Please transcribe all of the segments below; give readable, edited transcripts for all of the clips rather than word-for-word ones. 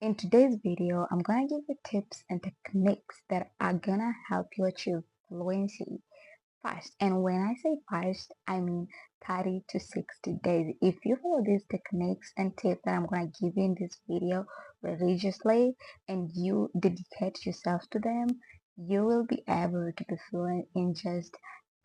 In today's video, I'm gonna give you tips and techniques that are gonna help you achieve fluency fast. And when I say fast, I mean 30 to 60 days. If you follow these techniques and tips that I'm gonna give you in this video religiously and you dedicate yourself to them, you will be able to be fluent in just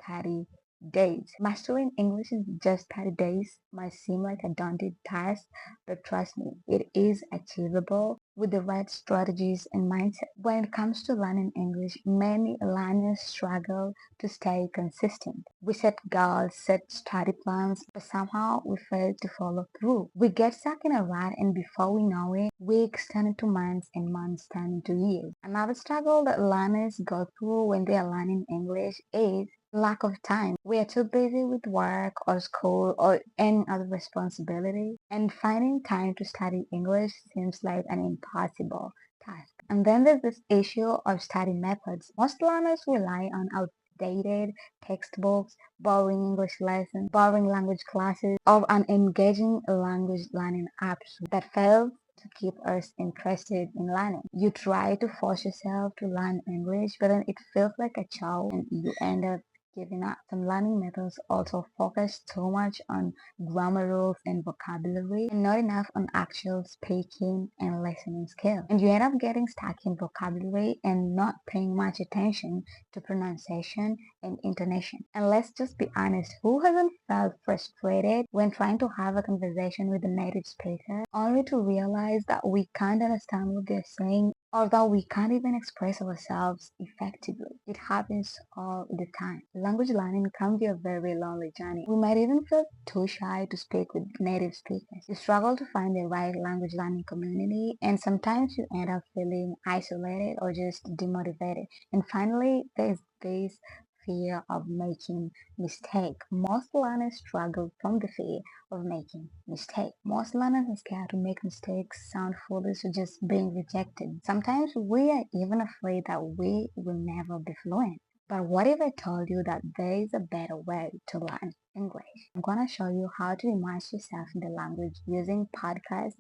30 days. Mastering English in just 30 days might seem like a daunting task, but trust me, it is achievable with the right strategies and mindset. When it comes to learning English, many learners struggle to stay consistent. We set goals, set study plans, but somehow we fail to follow through. We get stuck in a rut, and before we know it, weeks turn into months and months turn into years. Another struggle that learners go through when they are learning English is lack of time. We are too busy with work or school or any other responsibility, and finding time to study English seems like an impossible task. And then there's this issue of study methods. Most learners rely on outdated textbooks, boring English lessons, boring language classes, or unengaging language learning apps that fail to keep us interested in learning. You try to force yourself to learn English, but then it feels like a chore and you end up giving up. Some learning methods also focus too much on grammar rules and vocabulary and not enough on actual speaking and listening skills. And you end up getting stuck in vocabulary and not paying much attention to pronunciation and intonation. And let's just be honest, who hasn't felt frustrated when trying to have a conversation with a native speaker only to realize that we can't understand what they're saying or that we can't even express ourselves effectively? It happens all the time. Language learning can be a very lonely journey. We might even feel too shy to speak with native speakers. You struggle to find the right language learning community, and sometimes you end up feeling isolated or just demotivated. And finally, there's this fear of making mistake. Most learners struggle from the fear of making mistakes. Most learners are scared to make mistakes, sound foolish, or just being rejected. Sometimes we are even afraid that we will never be fluent. But what if I told you that there is a better way to learn English? I'm gonna show you how to immerse yourself in the language using podcasts,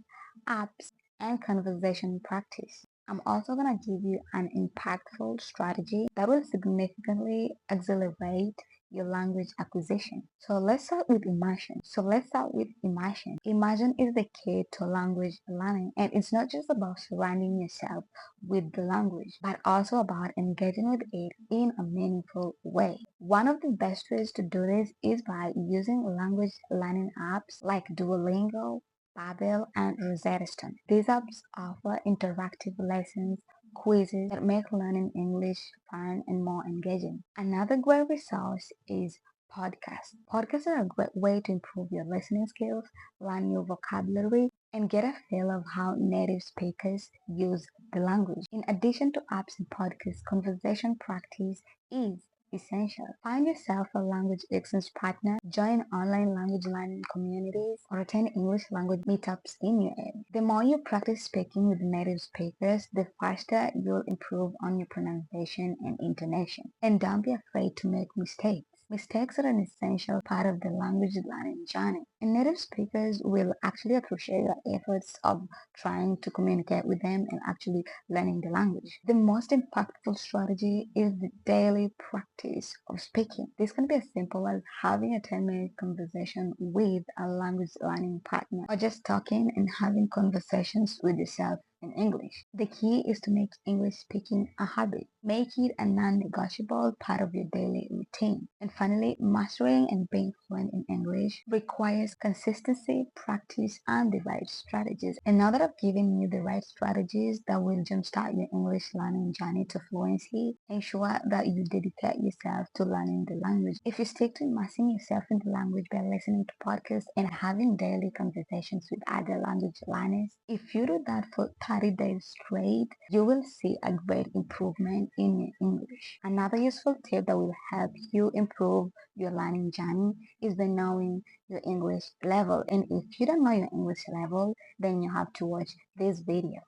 apps, and conversation practice. I'm also going to give you an impactful strategy that will significantly accelerate your language acquisition. So let's start with immersion. Immersion is the key to language learning, and it's not just about surrounding yourself with the language, but also about engaging with it in a meaningful way. One of the best ways to do this is by using language learning apps like Duolingo, Babel, and Rosetta Stone. These apps offer interactive lessons, quizzes that make learning English fun and more engaging. Another great resource is podcasts. Podcasts are a great way to improve your listening skills, learn new vocabulary, and get a feel of how native speakers use the language. In addition to apps and podcasts, conversation practice is essential. Find yourself a language exchange partner, join online language learning communities, or attend English language meetups in your area. The more you practice speaking with native speakers, the faster you'll improve on your pronunciation and intonation. And don't be afraid to make mistakes. Mistakes are an essential part of the language learning journey, and native speakers will actually appreciate your efforts of trying to communicate with them and actually learning the language. The most impactful strategy is the daily practice of speaking. This can be as simple as having a 10-minute conversation with a language learning partner, or just talking and having conversations with yourself in English. The key is to make English speaking a habit. Make it a non-negotiable part of your daily routine. And finally, mastering and being fluent in English requires consistency, practice, and the right strategies. And now that I've given you the right strategies that will jumpstart your English learning journey to fluency, ensure that you dedicate yourself to learning the language. If you stick to immersing yourself in the language by listening to podcasts and having daily conversations with other language learners, if you do that for 30 days straight, you will see a great improvement in your English. Another useful tip that will help you improve your learning journey is by knowing your English level. And if you don't know your English level, then you have to watch this video.